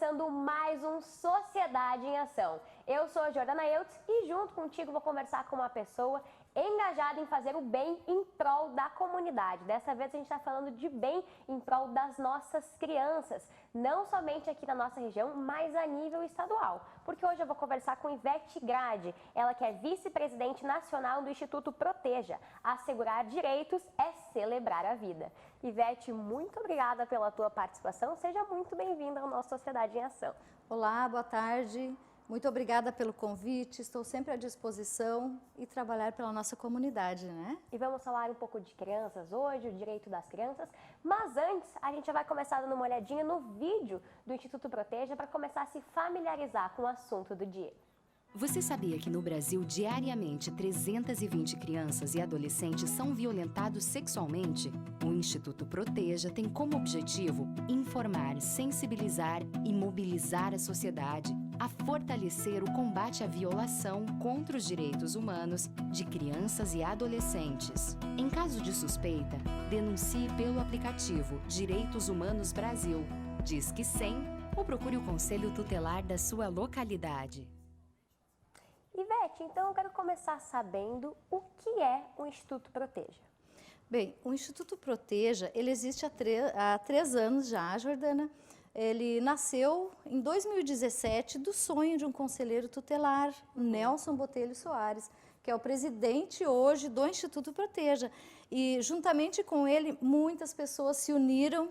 começando mais um Sociedade em Ação. Eu sou a Jordana Eutz e junto contigo vou conversar com uma pessoa engajada em fazer o bem em prol da comunidade. Dessa vez a gente está falando de bem em prol das nossas crianças, não somente aqui na nossa região, mas a nível estadual. Porque hoje eu vou conversar com Ivete Grade, ela que é vice-presidente nacional do Instituto Proteja. Assegurar direitos é celebrar a vida. Ivete, muito obrigada pela tua participação, seja muito bem-vinda ao nosso Sociedade em Ação. Olá, boa tarde. Muito obrigada pelo convite, estou sempre à disposição e trabalhar pela nossa comunidade, né? E vamos falar um pouco de crianças hoje, o direito das crianças, mas antes a gente já vai começar dando uma olhadinha no vídeo do Instituto Proteja para começar a se familiarizar com o assunto do dia. Você sabia que no Brasil, diariamente, 320 crianças e adolescentes são violentados sexualmente? O Instituto Proteja tem como objetivo informar, sensibilizar e mobilizar a sociedade a fortalecer o combate à violação contra os direitos humanos de crianças e adolescentes. Em caso de suspeita, denuncie pelo aplicativo Direitos Humanos Brasil, Disque 100 ou procure o conselho tutelar da sua localidade. Ivete, então eu quero começar sabendo o que é o Instituto Proteja. Bem, o Instituto Proteja, ele existe há 3 anos já, Jordana. Ele nasceu em 2017 do sonho de um conselheiro tutelar, Nelson Botelho Soares, que é o presidente hoje do Instituto Proteja. E juntamente com ele, muitas pessoas se uniram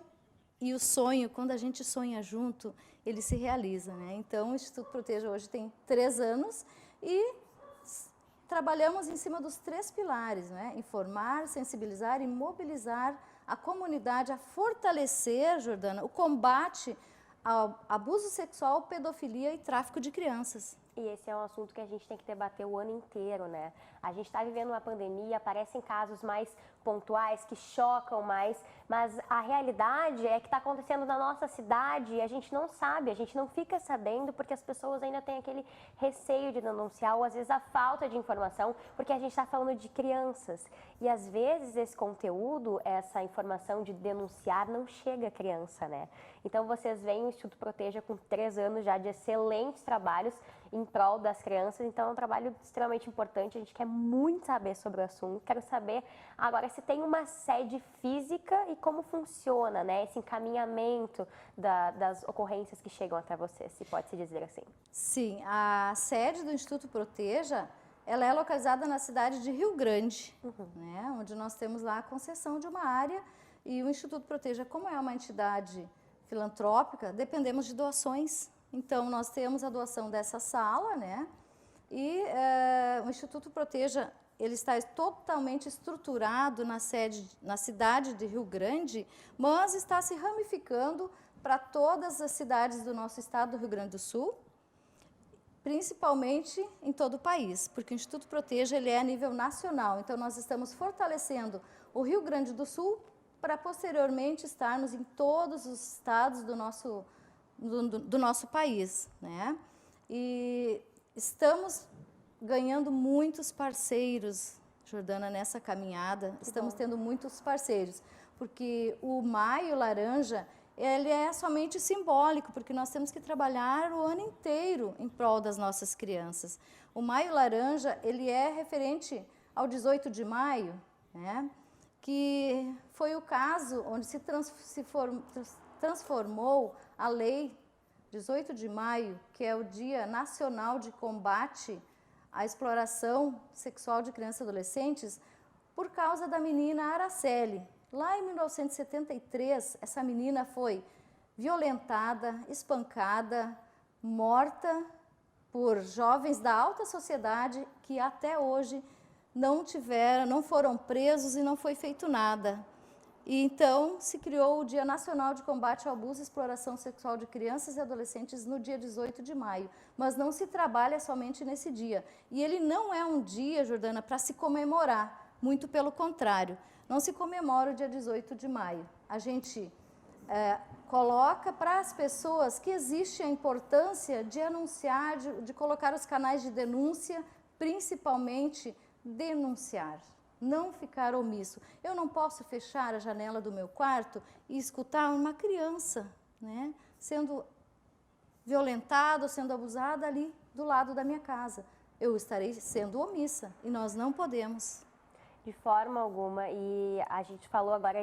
e o sonho, quando a gente sonha junto, ele se realiza, né? Então, o Instituto Proteja hoje tem 3 anos e trabalhamos em cima dos 3 pilares, né? Informar, sensibilizar e mobilizar a comunidade a fortalecer, Jordana, o combate ao abuso sexual, pedofilia e tráfico de crianças. E esse é um assunto que a gente tem que debater o ano inteiro, né? A gente está vivendo uma pandemia, aparecem casos mais pontuais, que chocam mais, mas a realidade é que está acontecendo na nossa cidade e a gente não sabe, a gente não fica sabendo porque as pessoas ainda têm aquele receio de denunciar ou às vezes a falta de informação, porque a gente está falando de crianças. E às vezes esse conteúdo, essa informação de denunciar não chega à criança, né? Então vocês veem o Instituto Proteja com 3 anos já de excelentes trabalhos em prol das crianças, então é um trabalho extremamente importante, a gente quer muito saber sobre o assunto. Quero saber agora se tem uma sede física e como funciona, né, esse encaminhamento das ocorrências que chegam até você, se pode se dizer assim. Sim, a sede do Instituto Proteja, ela é localizada na cidade de Rio Grande, né, onde nós temos lá a concessão de uma área e o Instituto Proteja, como é uma entidade filantrópica, dependemos de doações. Então, nós temos a doação dessa sala, né? E o Instituto Proteja, ele está totalmente estruturado na cidade de Rio Grande, mas está se ramificando para todas as cidades do nosso estado do Rio Grande do Sul, principalmente em todo o país, porque o Instituto Proteja, ele é a nível nacional. Então, nós estamos fortalecendo o Rio Grande do Sul para posteriormente estarmos em todos os estados do nosso país, né? E estamos ganhando muitos parceiros, Jordana, nessa caminhada. Estamos tendo muitos parceiros, porque o Maio Laranja, ele é somente simbólico, porque nós temos que trabalhar o ano inteiro em prol das nossas crianças. O Maio Laranja, ele é referente ao 18 de maio, né? Que foi o caso onde se transformou a lei 18 de maio, que é o Dia Nacional de Combate à Exploração Sexual de Crianças e Adolescentes, por causa da menina Araceli. Lá em 1973, essa menina foi violentada, espancada, morta por jovens da alta sociedade que até hoje não foram presos e não foi feito nada. E então se criou o Dia Nacional de Combate ao Abuso e Exploração Sexual de Crianças e Adolescentes no dia 18 de maio. Mas não se trabalha somente nesse dia. E ele não é um dia, Jordana, para se comemorar, muito pelo contrário. Não se comemora o dia 18 de maio. A gente coloca para as pessoas que existe a importância de anunciar, de colocar os canais de denúncia, principalmente denunciar, não ficar omisso. Eu não posso fechar a janela do meu quarto e escutar uma criança, né, sendo violentada ou sendo abusada ali do lado da minha casa. Eu estarei sendo omissa e nós não podemos. De forma alguma, e a gente falou agora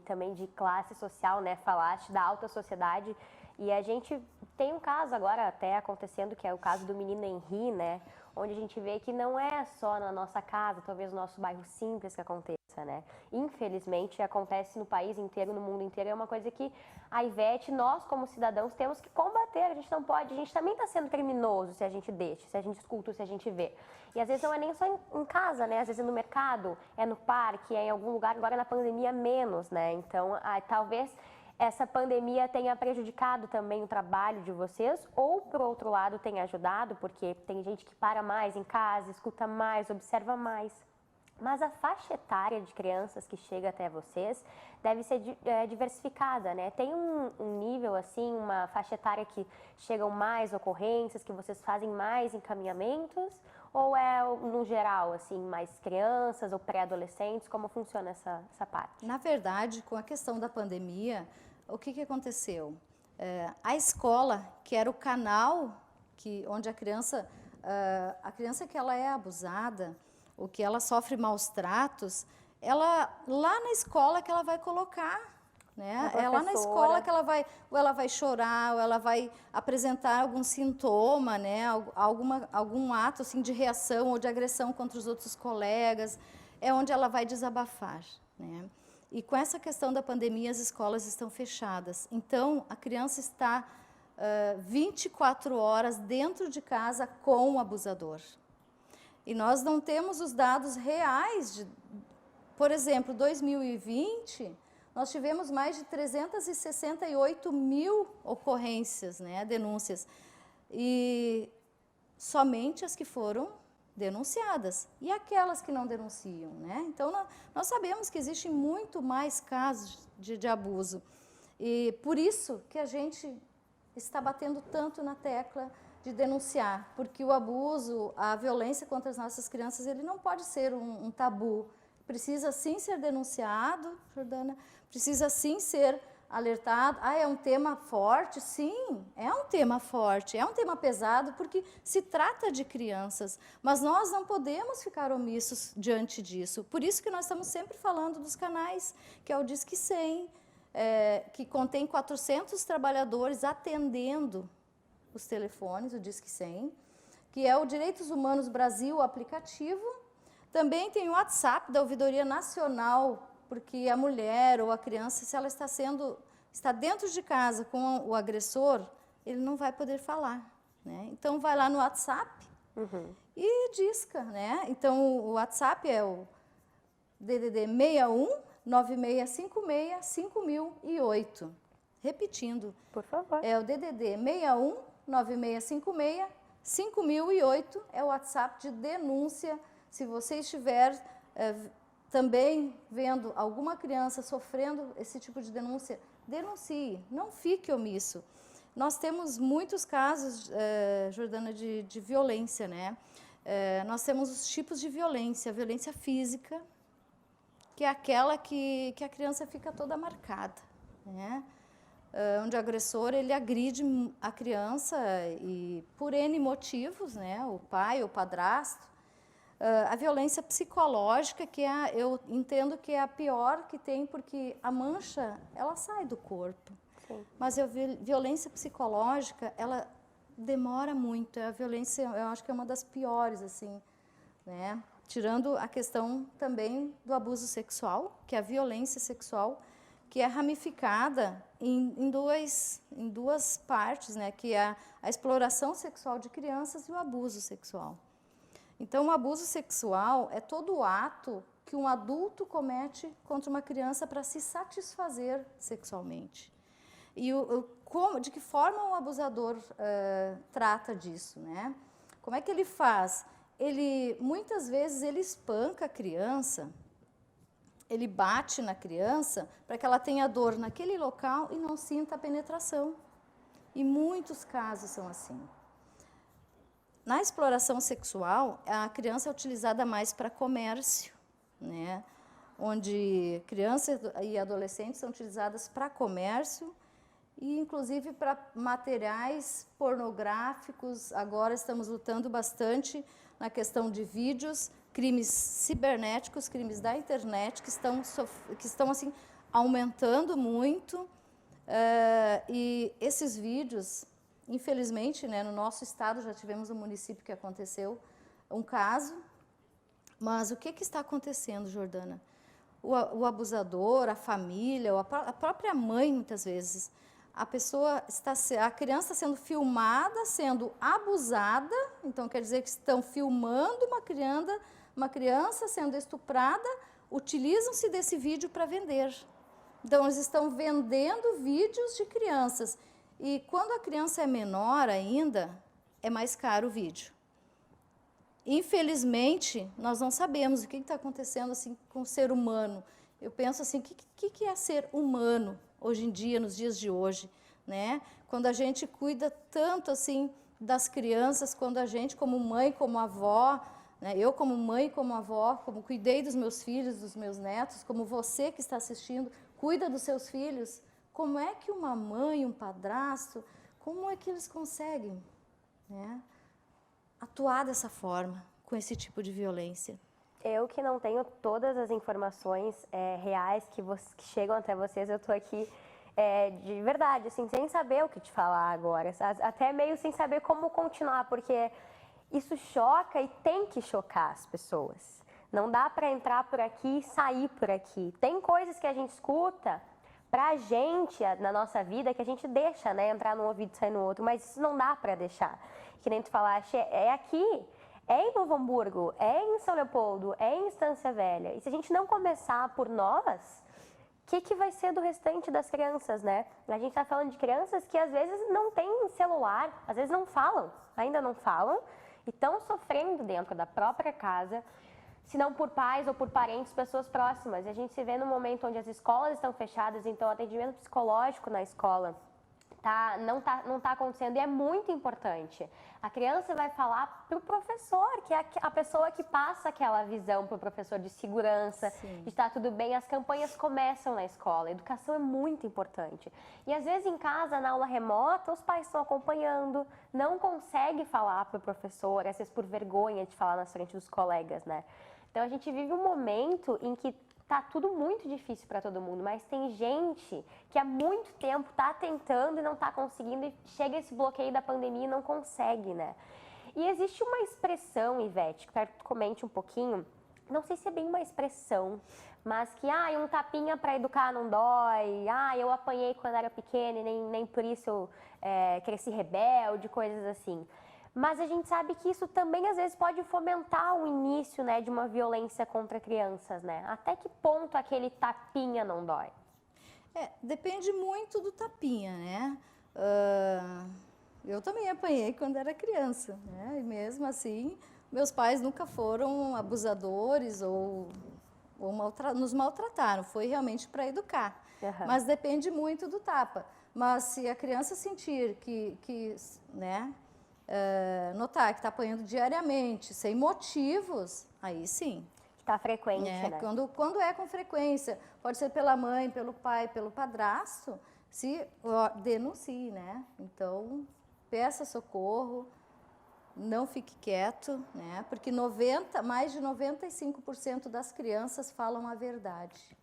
também de classe social, né? Falaste da alta sociedade, e a gente tem um caso agora até acontecendo, que é o caso do menino Henri, né? Onde a gente vê que não é só na nossa casa, talvez no nosso bairro simples que aconteça, né? Infelizmente, acontece no país inteiro, no mundo inteiro, é uma coisa que a Ivete, nós como cidadãos, temos que combater, a gente não pode, a gente também está sendo criminoso se a gente deixa, se a gente escuta, se a gente vê. E às vezes não é nem só em casa, né? Às vezes é no mercado, é no parque, é em algum lugar, agora na pandemia menos, né? Então, talvez essa pandemia tenha prejudicado também o trabalho de vocês ou, por outro lado, tenha ajudado, porque tem gente que para mais em casa, escuta mais, observa mais. Mas a faixa etária de crianças que chega até vocês deve ser diversificada, né? Tem um nível, assim, uma faixa etária que chegam mais ocorrências, que vocês fazem mais encaminhamentos? Ou é, no geral, assim, mais crianças ou pré-adolescentes? Como funciona essa parte? Na verdade, com a questão da pandemia, o que aconteceu? A escola, que era o canal onde a criança que ela é abusada, ou que ela sofre maus tratos, lá na escola que ela vai colocar, né? É lá na escola que ela vai chorar, ou ela vai apresentar algum sintoma, né? Algum ato assim, de reação ou de agressão contra os outros colegas, é onde ela vai desabafar, né? E com essa questão da pandemia, as escolas estão fechadas. Então, a criança está 24 horas dentro de casa com o abusador. E nós não temos os dados reais. Por exemplo, 2020, nós tivemos mais de 368 mil ocorrências, né, denúncias. E somente as que foram denunciadas. E aquelas que não denunciam, né? Então, nós sabemos que existem muito mais casos de abuso. E por isso que a gente está batendo tanto na tecla de denunciar, porque o abuso, a violência contra as nossas crianças, ele não pode ser um tabu. Precisa sim ser denunciado, Jordana, precisa sim ser alertado. É um tema forte? Sim, é um tema forte, é um tema pesado, porque se trata de crianças, mas nós não podemos ficar omissos diante disso. Por isso que nós estamos sempre falando dos canais, que é o Disque 100, que contém 400 trabalhadores atendendo os telefones, o Disque 100, que é o Direitos Humanos Brasil, o aplicativo. Também tem o WhatsApp da Ouvidoria Nacional, porque a mulher ou a criança, se ela está dentro de casa com o agressor, ele não vai poder falar, né? Então, vai lá no WhatsApp e disca, né? Então, o WhatsApp é o DDD 61 9656 5008. Repetindo. Por favor. É o DDD 61 9656 5008, é o WhatsApp de denúncia. Se você estiver também vendo alguma criança sofrendo esse tipo de denúncia, denuncie, não fique omisso. Nós temos muitos casos, Jordana, de violência, né? Nós temos os tipos de violência, a violência física, que é aquela que a criança fica toda marcada, né? Onde o agressor ele agride a criança e por N motivos, né? O pai, o padrasto. A violência psicológica, eu entendo que é a pior que tem, porque a mancha, ela sai do corpo. Sim. Mas a violência psicológica, ela demora muito. A violência, eu acho que é uma das piores, assim, né? Tirando a questão também do abuso sexual, que é a violência sexual, que é ramificada em duas partes, né? Que é a exploração sexual de crianças e o abuso sexual. Então, o abuso sexual é todo ato que um adulto comete contra uma criança para se satisfazer sexualmente. E de que forma o abusador trata disso, né? Como é que ele faz? Muitas vezes, ele espanca a criança, ele bate na criança para que ela tenha dor naquele local e não sinta a penetração. E muitos casos são assim. Na exploração sexual, a criança é utilizada mais para comércio, né? Onde crianças e adolescentes são utilizadas para comércio e inclusive para materiais pornográficos. Agora estamos lutando bastante na questão de vídeos, crimes cibernéticos, crimes da internet, que estão assim, aumentando muito. E esses vídeos, infelizmente, né, no nosso estado já tivemos um município que aconteceu um caso, mas o que está acontecendo, Jordana? O abusador, a família, a própria mãe, muitas vezes, a criança sendo filmada, sendo abusada, então quer dizer que estão filmando uma criança sendo estuprada, utilizam-se desse vídeo para vender. Então, eles estão vendendo vídeos de crianças. E quando a criança é menor ainda, é mais caro o vídeo. Infelizmente, nós não sabemos o que está acontecendo assim, com o ser humano. Eu penso assim, o que é ser humano hoje em dia, nos dias de hoje, né? Quando a gente cuida tanto assim das crianças, quando a gente, como mãe, como avó, né? Eu como mãe, como avó, como cuidei dos meus filhos, dos meus netos, como você que está assistindo, cuida dos seus filhos, como é que uma mãe, um padrasto, como é que eles conseguem, né, atuar dessa forma, com esse tipo de violência? Eu que não tenho todas as informações reais que chegam até vocês, eu estou aqui de verdade, assim, sem saber o que te falar agora, até meio sem saber como continuar, porque isso choca e tem que chocar as pessoas. Não dá para entrar por aqui e sair por aqui. Tem coisas que a gente escuta pra gente, na nossa vida, que a gente deixa, né, entrar num ouvido e sair no outro, mas isso não dá para deixar. Que nem tu falaste, é aqui, é em Novo Hamburgo, é em São Leopoldo, é em Estância Velha. E se a gente não começar por nós, o que vai ser do restante das crianças, né? A gente está falando de crianças que às vezes não têm celular, às vezes não falam, ainda não falam, e estão sofrendo dentro da própria casa, se não por pais ou por parentes, pessoas próximas. E a gente se vê no momento onde as escolas estão fechadas, então o atendimento psicológico na escola não tá acontecendo, e é muito importante. A criança vai falar para o professor, que é a pessoa que passa aquela visão para o professor de segurança, Sim. de estar tudo bem. As campanhas começam na escola, a educação é muito importante. E às vezes em casa, na aula remota, os pais estão acompanhando, não conseguem falar para o professor, às vezes por vergonha de falar na frente dos colegas, né? Então a gente vive um momento em que tá tudo muito difícil para todo mundo, mas tem gente que há muito tempo tá tentando e não tá conseguindo, e chega esse bloqueio da pandemia e não consegue, né? E existe uma expressão, Ivete, que quero que tu comente um pouquinho, não sei se é bem uma expressão, mas que, um tapinha para educar não dói, eu apanhei quando era pequena e nem por isso eu cresci rebelde, coisas assim. Mas a gente sabe que isso também, às vezes, pode fomentar o início, né, de uma violência contra crianças, né? Até que ponto aquele tapinha não dói? Depende muito do tapinha, né? Eu também apanhei quando era criança, né? E mesmo assim, meus pais nunca foram abusadores ou nos maltrataram. Foi realmente para educar. Uhum. Mas depende muito do tapa. Mas se a criança sentir né? Notar que está apanhando diariamente, sem motivos, aí sim. Está frequente, né? Quando é com frequência, pode ser pela mãe, pelo pai, pelo padrasto, denuncie, né? Então, peça socorro, não fique quieto, né? Porque mais de 95% das crianças falam a verdade.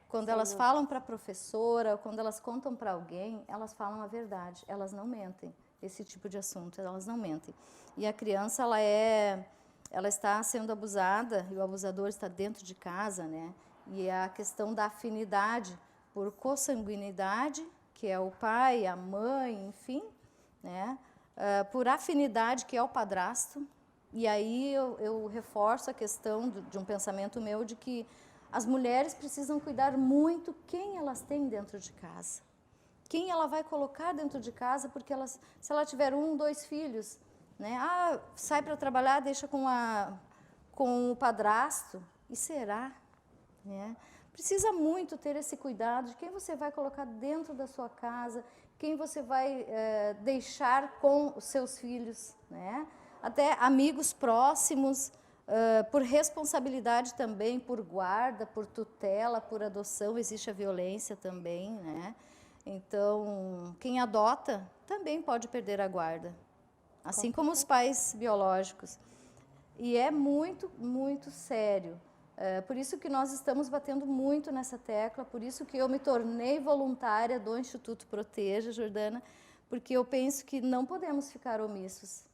Quando elas falam para a professora, ou quando elas contam para alguém, elas falam a verdade, elas não mentem. Esse tipo de assunto, elas não mentem. E a criança, ela está sendo abusada, e o abusador está dentro de casa, né? E a questão da afinidade por consanguinidade, que é o pai, a mãe, enfim, né? Por afinidade, que é o padrasto. E aí eu reforço a questão de um pensamento meu de que as mulheres precisam cuidar muito quem elas têm dentro de casa. Quem ela vai colocar dentro de casa, porque se ela tiver 1, 2 filhos, né? Sai para trabalhar, deixa com o padrasto, e será? Né? Precisa muito ter esse cuidado de quem você vai colocar dentro da sua casa, quem você vai deixar com os seus filhos, né? Até amigos próximos, por responsabilidade também, por guarda, por tutela, por adoção, existe a violência também, né? Então, quem adota também pode perder a guarda, assim como os pais biológicos. E é muito, muito sério. Por isso que nós estamos batendo muito nessa tecla, por isso que eu me tornei voluntária do Instituto Proteja, Jordana, porque eu penso que não podemos ficar omissos.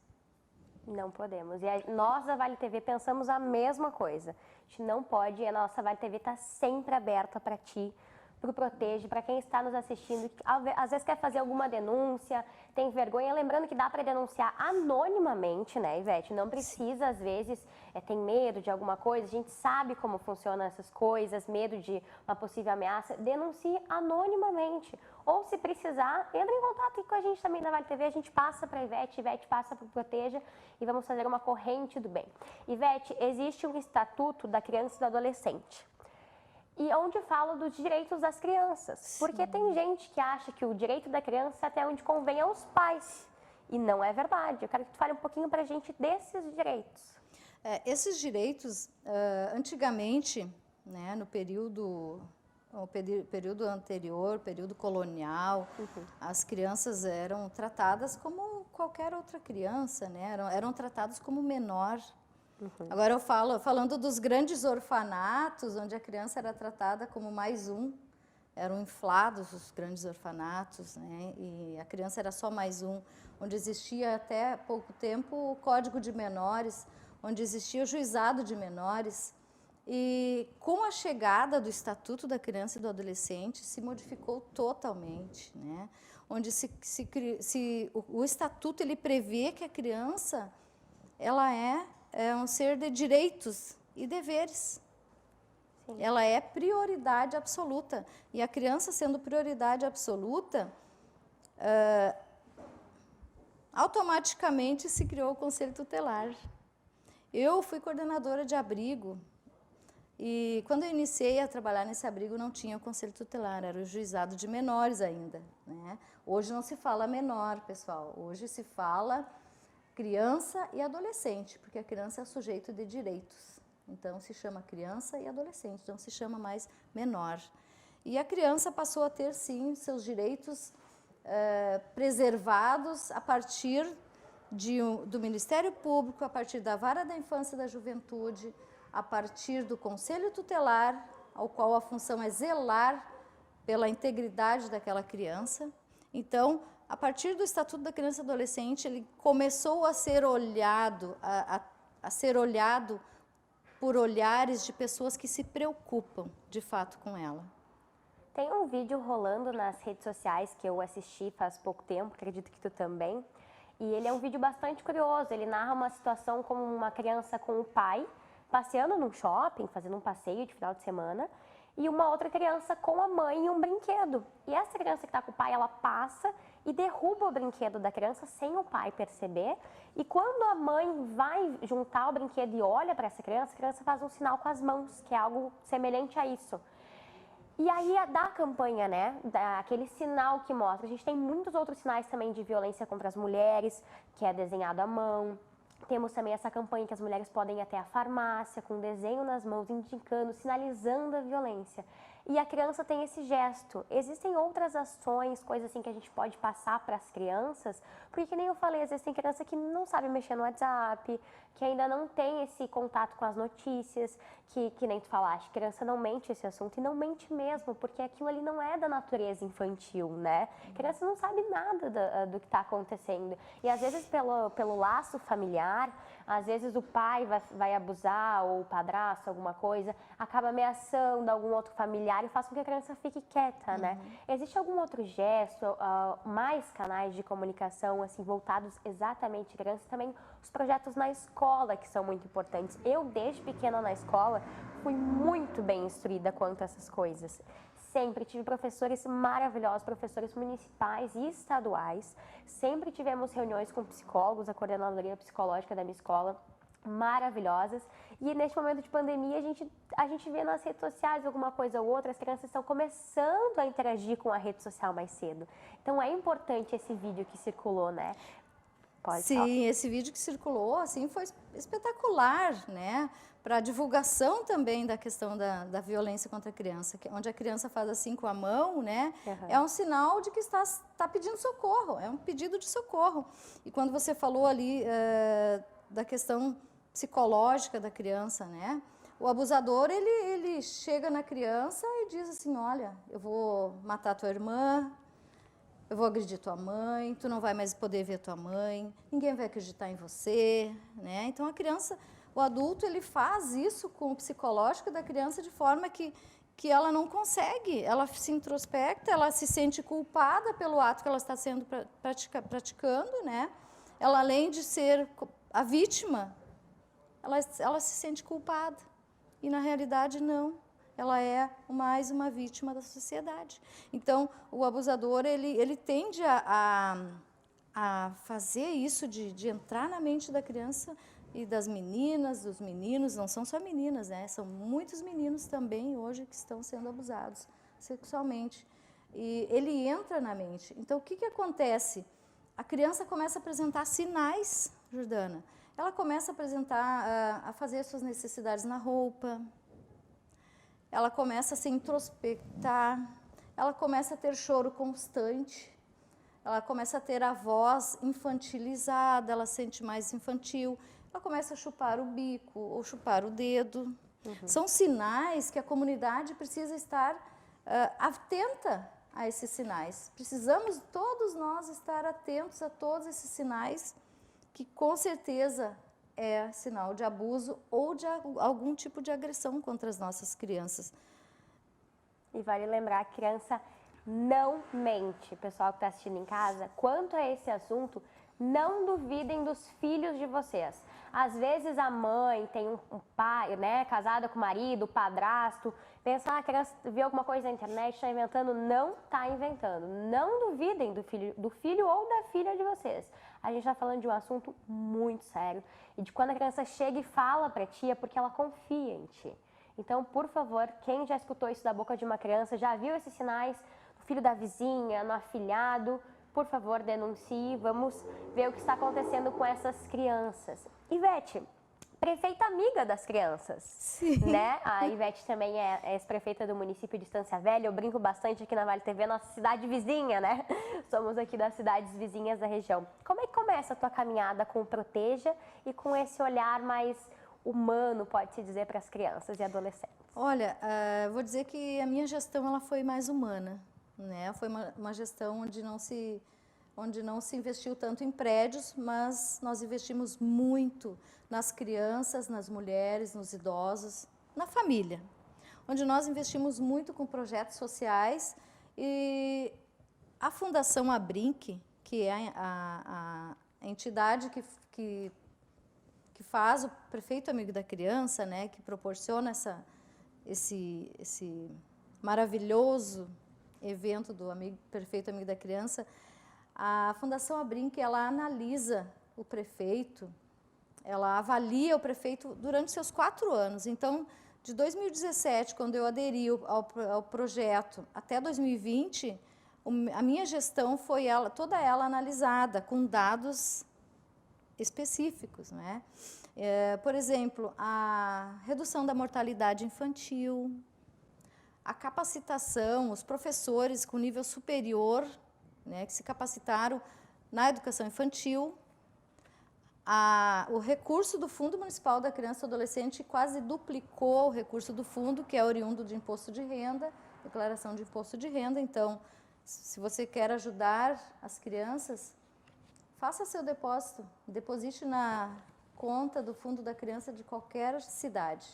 Não podemos. E nós da Vale TV pensamos a mesma coisa. A gente não pode, e a nossa Vale TV está sempre aberta para ti, para o Protege, para quem está nos assistindo, que às vezes quer fazer alguma denúncia, tem vergonha. Lembrando que dá para denunciar anonimamente, né, Ivete? Não precisa, às vezes, tem medo de alguma coisa, a gente sabe como funcionam essas coisas, medo de uma possível ameaça, denuncie anonimamente. Ou, se precisar, entre em contato com a gente também da Vale TV, a gente passa para a Ivete passa para o Proteja e vamos fazer uma corrente do bem. Ivete, existe um Estatuto da Criança e do Adolescente, e onde fala dos direitos das crianças. Sim. Porque tem gente que acha que o direito da criança é até onde convém aos pais. E não é verdade. Eu quero que tu fale um pouquinho para a gente desses direitos. Esses direitos, antigamente, né, no período anterior, período colonial, as crianças eram tratadas como qualquer outra criança, né? Eram tratadas como menor. Agora eu falando dos grandes orfanatos, onde a criança era tratada como mais um, eram inflados os grandes orfanatos, né? E a criança era só mais um, onde existia até pouco tempo o Código de Menores, onde existia o Juizado de Menores. E com a chegada do Estatuto da Criança e do Adolescente, se modificou totalmente, né? Onde o Estatuto ele prevê que a criança ela é um ser de direitos e deveres. Sim. Ela é prioridade absoluta. E a criança sendo prioridade absoluta, automaticamente se criou o Conselho Tutelar. Eu fui coordenadora de abrigo e quando eu iniciei a trabalhar nesse abrigo não tinha o Conselho Tutelar, era o Juizado de Menores ainda, né? Hoje não se fala menor, pessoal, hoje se fala criança e adolescente, porque a criança é sujeito de direitos. Então, se chama criança e adolescente, não se chama mais menor. E a criança passou a ter, sim, seus direitos preservados a partir do Ministério Público, a partir da Vara da Infância e da Juventude, a partir do Conselho Tutelar, ao qual a função é zelar pela integridade daquela criança. Então, a partir do Estatuto da Criança e do Adolescente, ele começou a ser olhado, a ser olhado por olhares de pessoas que se preocupam, de fato, com ela. Tem um vídeo rolando nas redes sociais que eu assisti faz pouco tempo, acredito que tu também, e ele é um vídeo bastante curioso. Ele narra uma situação como uma criança com o pai, passeando num shopping, fazendo um passeio de final de semana, e uma outra criança com a mãe e um brinquedo. E essa criança que está com o pai, ela passa e derruba o brinquedo da criança sem o pai perceber. E quando a mãe vai juntar o brinquedo e olha para essa criança, a criança faz um sinal com as mãos, que é algo semelhante a isso. E aí da campanha, né, aquele sinal que mostra, a gente tem muitos outros sinais também de violência contra as mulheres, que é desenhado à mão. Temos também essa campanha que as mulheres podem ir até a farmácia com um desenho nas mãos, indicando, sinalizando a violência. E a criança tem esse gesto. Existem outras ações, coisas assim que a gente pode passar para as crianças, porque, que nem eu falei, às vezes tem criança que não sabe mexer no WhatsApp, que ainda não tem esse contato com as notícias, que nem tu falaste, criança não mente esse assunto, e não mente mesmo, porque aquilo ali não é da natureza infantil, né? A criança não sabe nada do que está acontecendo. E às vezes pelo laço familiar, às vezes o pai vai abusar, ou o padrasto, alguma coisa, acaba ameaçando algum outro familiar e faz com que a criança fique quieta, né? Existe algum outro gesto, mais canais de comunicação, assim, voltados exatamente à criança? Também os projetos na escola, que são muito importantes. Eu, desde pequena na escola, fui muito bem instruída quanto a essas coisas. Sempre tive professores maravilhosos, professores municipais e estaduais. Sempre tivemos reuniões com psicólogos, a coordenadoria psicológica da minha escola, maravilhosas. E neste momento de pandemia, a gente vê nas redes sociais alguma coisa ou outra, as crianças estão começando a interagir com a rede social mais cedo. Então é importante esse vídeo que circulou, né? Pode Sim, falar. esse vídeo que circulou, assim, foi espetacular, né? Para a divulgação também da questão da violência contra a criança, onde a criança faz assim com a mão, né? Uhum. É um sinal de que está pedindo socorro, é um pedido de socorro. E quando você falou ali da questão psicológica da criança, né? O abusador, ele chega na criança e diz assim, olha, eu vou matar tua irmã, eu vou agredir tua mãe, tu não vai mais poder ver tua mãe, ninguém vai acreditar em você, né? Então a criança, o adulto, ele faz isso com o psicológico da criança de forma que ela não consegue, ela se introspecta, ela se sente culpada pelo ato que ela está sendo praticando, né? Ela, além de ser a vítima, ela se sente culpada. E na realidade não. Ela é mais uma vítima da sociedade. Então, o abusador, ele tende a fazer isso, de entrar na mente da criança e das meninas, dos meninos, não são só meninas, né? São muitos meninos também hoje que estão sendo abusados sexualmente. E ele entra na mente. Então, o que acontece? A criança começa a apresentar sinais, Jordana. Ela começa a apresentar, a fazer as suas necessidades na roupa, ela começa a se introspectar, ela começa a ter choro constante, ela começa a ter a voz infantilizada, ela sente mais infantil, ela começa a chupar o bico ou chupar o dedo. Uhum. São sinais que a comunidade precisa estar atenta a esses sinais. Precisamos todos nós estar atentos a todos esses sinais que com certeza é sinal de abuso ou de algum tipo de agressão contra as nossas crianças. E vale lembrar, a criança não mente. Pessoal que está assistindo em casa, quanto a esse assunto, não duvidem dos filhos de vocês. Às vezes a mãe tem um pai, né, casada com o marido, padrasto, pensa, a criança viu alguma coisa na internet, está inventando. Não está inventando. Não duvidem do filho ou da filha de vocês. A gente está falando de um assunto muito sério e de quando a criança chega e fala para ti é porque ela confia em ti. Então, por favor, quem já escutou isso da boca de uma criança, já viu esses sinais do filho da vizinha, no afilhado, por favor, denuncie. Vamos ver o que está acontecendo com essas crianças. Ivete, prefeita amiga das crianças, sim, né? A Ivete também é ex-prefeita do município de Estância Velha. Eu brinco bastante aqui na Vale TV, nossa cidade vizinha, né? Somos aqui das cidades vizinhas da região. Como é que começa a tua caminhada com o Proteja e com esse olhar mais humano, pode-se dizer, para as crianças e adolescentes? Olha, vou dizer que a minha gestão ela foi mais humana, né? Foi uma gestão onde não se investiu tanto em prédios, mas nós investimos muito nas crianças, nas mulheres, nos idosos, na família, onde nós investimos muito com projetos sociais e a Fundação Abrinq, que é a entidade que faz o Prefeito Amigo da Criança, né, que proporciona esse maravilhoso evento do Prefeito Amigo da Criança. A Fundação Abrinq, ela analisa o prefeito, ela avalia o prefeito durante seus 4 anos. Então, de 2017, quando eu aderi ao projeto, até 2020, a minha gestão foi toda ela analisada, com dados específicos, né? Por exemplo, a redução da mortalidade infantil, a capacitação, os professores com nível superior, né, que se capacitaram na educação infantil, o recurso do Fundo Municipal da Criança e Adolescente quase duplicou o recurso do fundo, que é oriundo de imposto de renda, declaração de imposto de renda. Então, se você quer ajudar as crianças, faça seu depósito, deposite na conta do Fundo da Criança de qualquer cidade.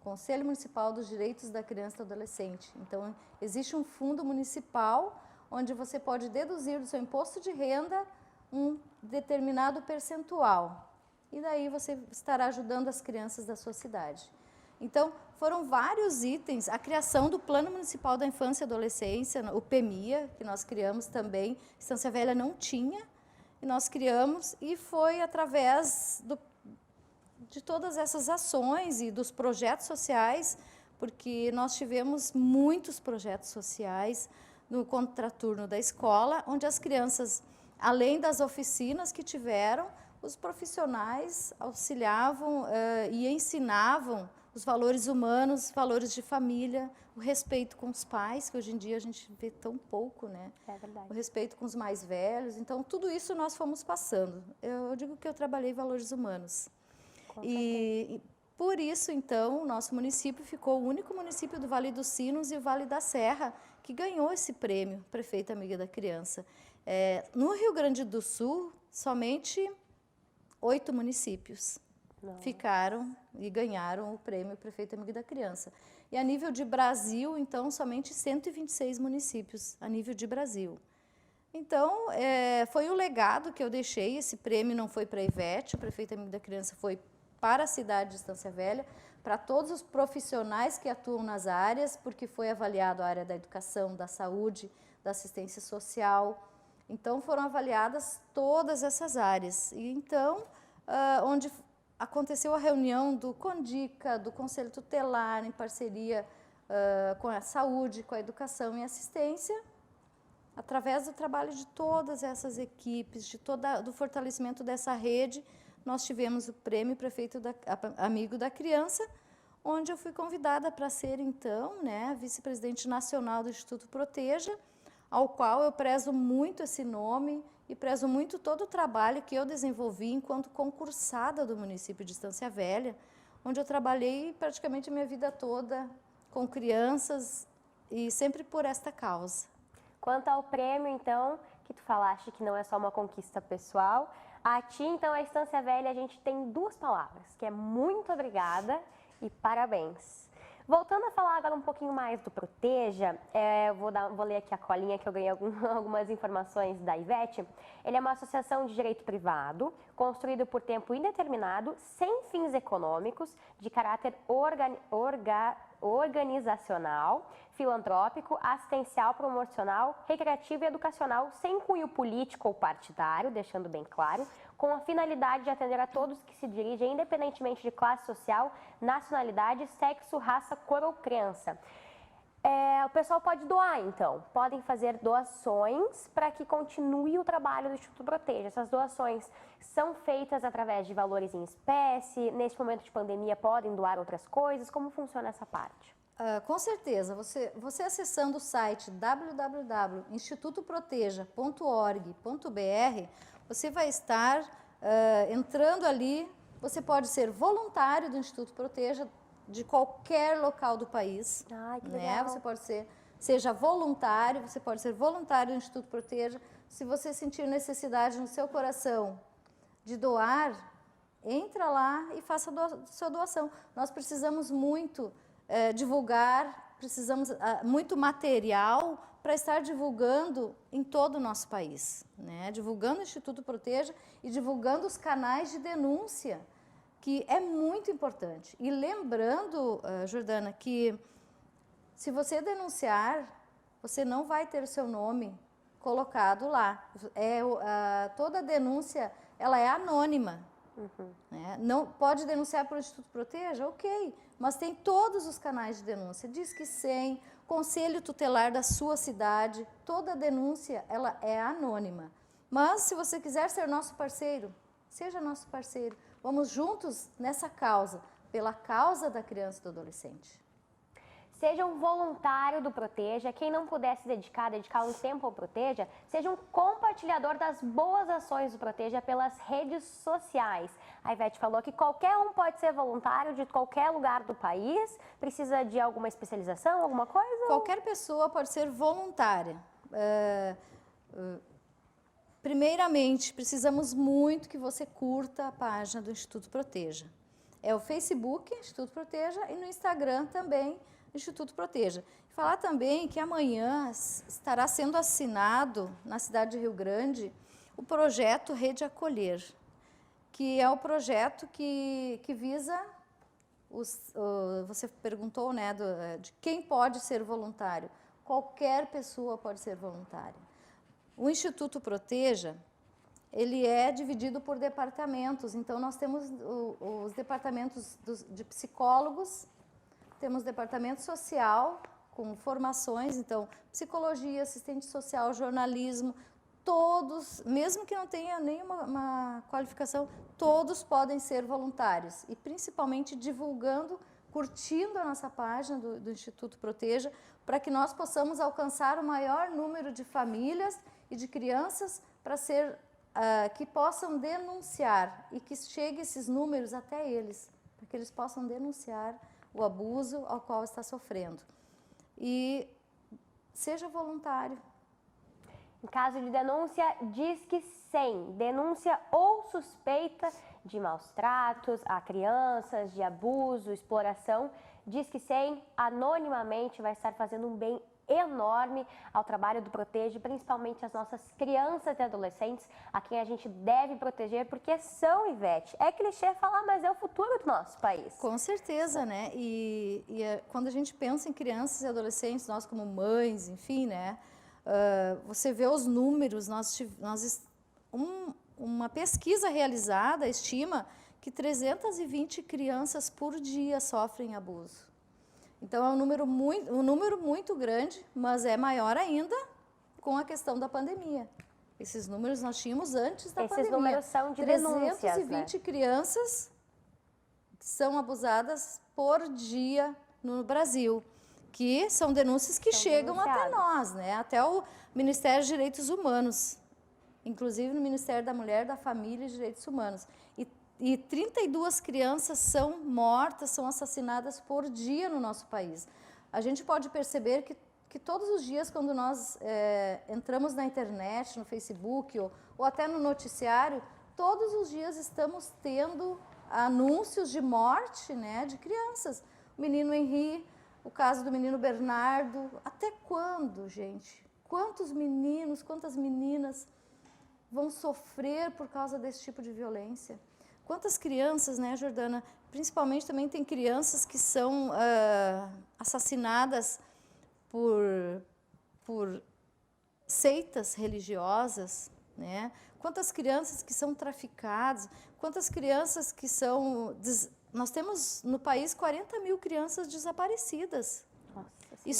Conselho Municipal dos Direitos da Criança e Adolescente. Então, existe um fundo municipal onde você pode deduzir do seu imposto de renda um determinado percentual. E daí você estará ajudando as crianças da sua cidade. Então, foram vários itens. A criação do Plano Municipal da Infância e Adolescência, o PMIA, que nós criamos também, Estância Velha não tinha, e nós criamos, e foi através de todas essas ações e dos projetos sociais, porque nós tivemos muitos projetos sociais no contraturno da escola, onde as crianças além das oficinas que tiveram, os profissionais auxiliavam e ensinavam os valores humanos, valores de família, o respeito com os pais, que hoje em dia a gente vê tão pouco, né? É verdade. O respeito com os mais velhos. Então, tudo isso nós fomos passando. Eu digo que eu trabalhei valores humanos. E por isso, então, o nosso município ficou o único município do Vale dos Sinos e o Vale da Serra que ganhou esse prêmio, Prefeita Amiga da Criança. No Rio Grande do Sul, somente 8 municípios ficaram e ganharam o prêmio Prefeita Amiga da Criança. E a nível de Brasil, então, somente 126 municípios, a nível de Brasil. Então, foi o legado que eu deixei. Esse prêmio não foi para a Ivete, o Prefeita Amiga da Criança foi para a cidade de Estância Velha, para todos os profissionais que atuam nas áreas, porque foi avaliado a área da educação, da saúde, da assistência social. Então, foram avaliadas todas essas áreas. E então, onde aconteceu a reunião do CONDICA, do Conselho Tutelar, em parceria com a saúde, com a educação e assistência, através do trabalho de todas essas equipes, do fortalecimento dessa rede, nós tivemos o prêmio Prefeito Amigo da Criança, onde eu fui convidada para ser, então, né, vice-presidente nacional do Instituto Proteja, ao qual eu prezo muito esse nome e prezo muito todo o trabalho que eu desenvolvi enquanto concursada do município de Estância Velha, onde eu trabalhei praticamente a minha vida toda com crianças e sempre por esta causa. Quanto ao prêmio, então, que tu falaste que não é só uma conquista pessoal, a ti, então, a Estância Velha, a gente tem 2 palavras, que é muito obrigada e parabéns. Voltando a falar agora um pouquinho mais do Proteja, vou ler aqui a colinha que eu ganhei algumas informações da Ivete. Ele é uma associação de direito privado, construído por tempo indeterminado, sem fins econômicos, de caráter organizacional, filantrópico, assistencial, promocional, recreativo e educacional, sem cunho político ou partidário, deixando bem claro, com a finalidade de atender a todos que se dirigem, independentemente de classe social, nacionalidade, sexo, raça, cor ou crença. O pessoal pode doar, então. Podem fazer doações para que continue o trabalho do Instituto Proteja. Essas doações são feitas através de valores em espécie. Neste momento de pandemia, podem doar outras coisas. Como funciona essa parte? Com certeza. Você acessando o site www.institutoproteja.org.br, você vai estar entrando ali. Você pode ser voluntário do Instituto Proteja, de qualquer local do país. Ai, que né? legal. Você pode seja voluntário, você pode ser voluntário do Instituto Proteja. Se você sentir necessidade no seu coração de doar, entra lá e faça a sua doação. Nós precisamos muito divulgar, precisamos muito material para estar divulgando em todo o nosso país, né? Divulgando o Instituto Proteja e divulgando os canais de denúncia, que é muito importante. E lembrando, Jordana, que se você denunciar, você não vai ter o seu nome colocado lá. Toda denúncia, ela é anônima. Né? Não pode denunciar para o Instituto Proteja? Ok, mas tem todos os canais de denúncia. Disque 100, Conselho Tutelar da sua cidade, toda denúncia, ela é anônima. Mas se você quiser ser nosso parceiro, seja nosso parceiro. Vamos juntos nessa causa, pela causa da criança e do adolescente. Seja um voluntário do Proteja. Quem não puder se dedicar um tempo ao Proteja, seja um compartilhador das boas ações do Proteja pelas redes sociais. A Ivete falou que qualquer um pode ser voluntário de qualquer lugar do país. Precisa de alguma especialização, alguma coisa? Qualquer pessoa pode ser voluntária. Primeiramente, precisamos muito que você curta a página do Instituto Proteja. É o Facebook, Instituto Proteja, e no Instagram também, Instituto Proteja. Falar também que amanhã estará sendo assinado na cidade de Rio Grande o projeto Rede Acolher, que é o projeto que visa, você perguntou, né, de quem pode ser voluntário. Qualquer pessoa pode ser voluntária. O Instituto Proteja, ele é dividido por departamentos. Então, nós temos os departamentos de psicólogos, temos departamento social, com formações, então, psicologia, assistente social, jornalismo, todos, mesmo que não tenha nenhuma qualificação, todos podem ser voluntários. E principalmente divulgando, curtindo a nossa página do Instituto Proteja, para que nós possamos alcançar o maior número de famílias e de crianças para ser que possam denunciar e que chegue esses números até eles, para que eles possam denunciar o abuso ao qual está sofrendo. E seja voluntário. Em caso de denúncia, Disque 100, denúncia ou suspeita de maus tratos a crianças, de abuso, exploração, Disque 100 anonimamente vai estar fazendo um bem enorme ao trabalho do Proteja, principalmente as nossas crianças e adolescentes, a quem a gente deve proteger, porque são, Ivete, é clichê falar, mas é o futuro do nosso país. Com certeza, né? E quando a gente pensa em crianças e adolescentes, nós como mães, enfim, né? Você vê os números, uma pesquisa realizada estima que 320 crianças por dia sofrem abuso. Então, é um número muito grande, mas é maior ainda com a questão da pandemia. Esses números nós tínhamos antes da pandemia. Esses números são de denúncias, 320 crianças são abusadas por dia no Brasil, que são denúncias que chegam até nós, né? Até o Ministério dos Direitos Humanos, inclusive no Ministério da Mulher, da Família e Direitos Humanos. E 32 crianças são mortas, são assassinadas por dia no nosso país. A gente pode perceber que todos os dias, quando nós entramos na internet, no Facebook ou até no noticiário, todos os dias estamos tendo anúncios de morte, né, de crianças. O menino Henri, o caso do menino Bernardo. Até quando, gente? Quantos meninos, quantas meninas vão sofrer por causa desse tipo de violência? Quantas crianças, né, Jordana? Principalmente também tem crianças que são assassinadas por seitas religiosas, né? Quantas crianças que são traficadas, quantas crianças que são... Nós temos no país 40 mil crianças desaparecidas. Nossa, e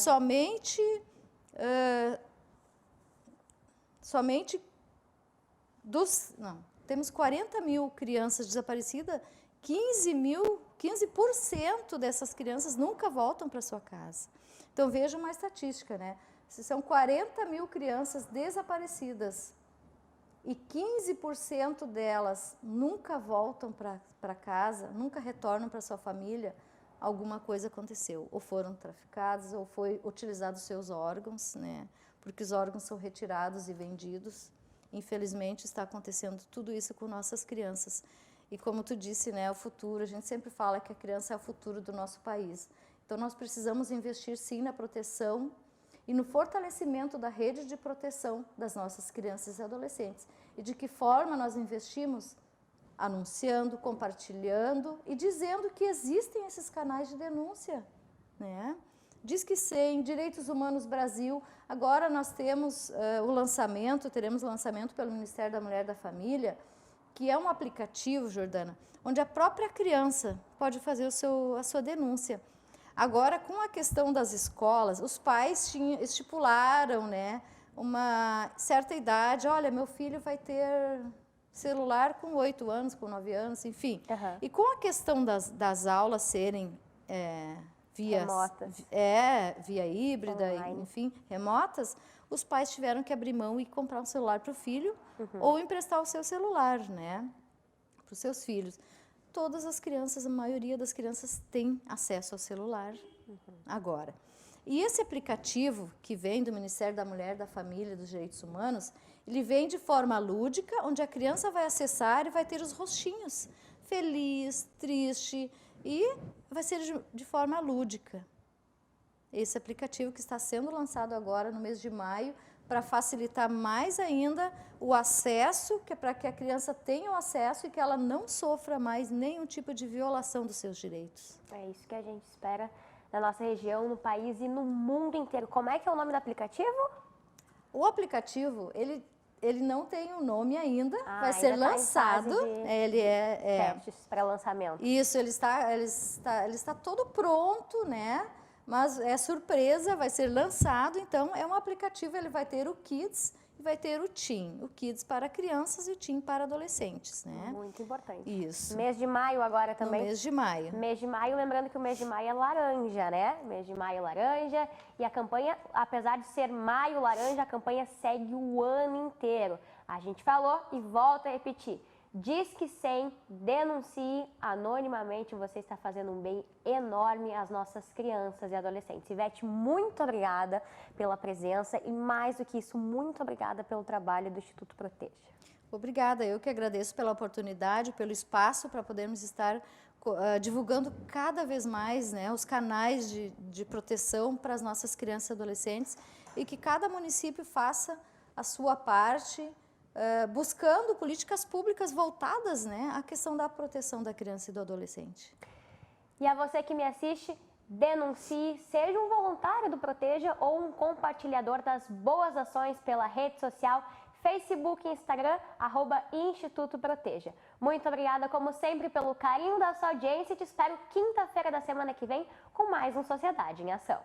temos 40 mil crianças desaparecidas, 15% dessas crianças nunca voltam para sua casa. Então, veja uma estatística, né? Se são 40 mil crianças desaparecidas e 15% delas nunca voltam para casa, nunca retornam para sua família, alguma coisa aconteceu. Ou foram traficados, ou foi utilizados seus órgãos, né? Porque os órgãos são retirados e vendidos. Infelizmente, está acontecendo tudo isso com nossas crianças. E como tu disse, né, o futuro, a gente sempre fala que a criança é o futuro do nosso país. Então, nós precisamos investir, sim, na proteção e no fortalecimento da rede de proteção das nossas crianças e adolescentes. E de que forma nós investimos? Anunciando, compartilhando e dizendo que existem esses canais de denúncia, né? Disque 100, Direitos Humanos Brasil. Agora nós temos teremos o lançamento pelo Ministério da Mulher e da Família, que é um aplicativo, Jordana, onde a própria criança pode fazer a sua denúncia. Agora, com a questão das escolas, os pais estipularam, né, uma certa idade. Olha, meu filho vai ter celular com 8 anos, com 9 anos, enfim. Uhum. E com a questão das aulas serem... via híbrida, online, enfim, remotas, os pais tiveram que abrir mão e comprar um celular para o filho, ou emprestar o seu celular, né, para os seus filhos. Todas as crianças, a maioria das crianças tem acesso ao celular agora. E esse aplicativo que vem do Ministério da Mulher, da Família e dos Direitos Humanos, ele vem de forma lúdica, onde a criança vai acessar e vai ter os rostinhos, feliz, triste, e vai ser de forma lúdica. Esse aplicativo que está sendo lançado agora no mês de maio, para facilitar mais ainda o acesso, que é para que a criança tenha o acesso e que ela não sofra mais nenhum tipo de violação dos seus direitos. É isso que a gente espera na nossa região, no país e no mundo inteiro. Como é que é o nome do aplicativo? O aplicativo, ele não tem um nome ainda, vai ser lançado. Ele testes para lançamento. Isso, ele está todo pronto, né? Mas é surpresa, vai ser lançado. Então, é um aplicativo, ele vai ter o Kids e vai ter o TEAM, o Kids para crianças e o TEAM para adolescentes, né? Muito importante. Isso. Mês de maio agora também. No mês de maio. Mês de maio, lembrando que o mês de maio é laranja, né? Mês de maio laranja, e a campanha, apesar de ser maio laranja, a campanha segue o ano inteiro. A gente falou e volta a repetir. Disque 100, denuncie anonimamente, você está fazendo um bem enorme às nossas crianças e adolescentes. Ivete, muito obrigada pela presença e, mais do que isso, muito obrigada pelo trabalho do Instituto Proteja. Obrigada, eu que agradeço pela oportunidade, pelo espaço para podermos estar divulgando cada vez mais, né, os canais de proteção para as nossas crianças e adolescentes e que cada município faça a sua parte, buscando políticas públicas voltadas, né, à questão da proteção da criança e do adolescente. E a você que me assiste, denuncie, seja um voluntário do Proteja ou um compartilhador das boas ações pela rede social, Facebook e Instagram, @Instituto Proteja. Muito obrigada, como sempre, pelo carinho da sua audiência e te espero quinta-feira da semana que vem com mais um Sociedade em Ação.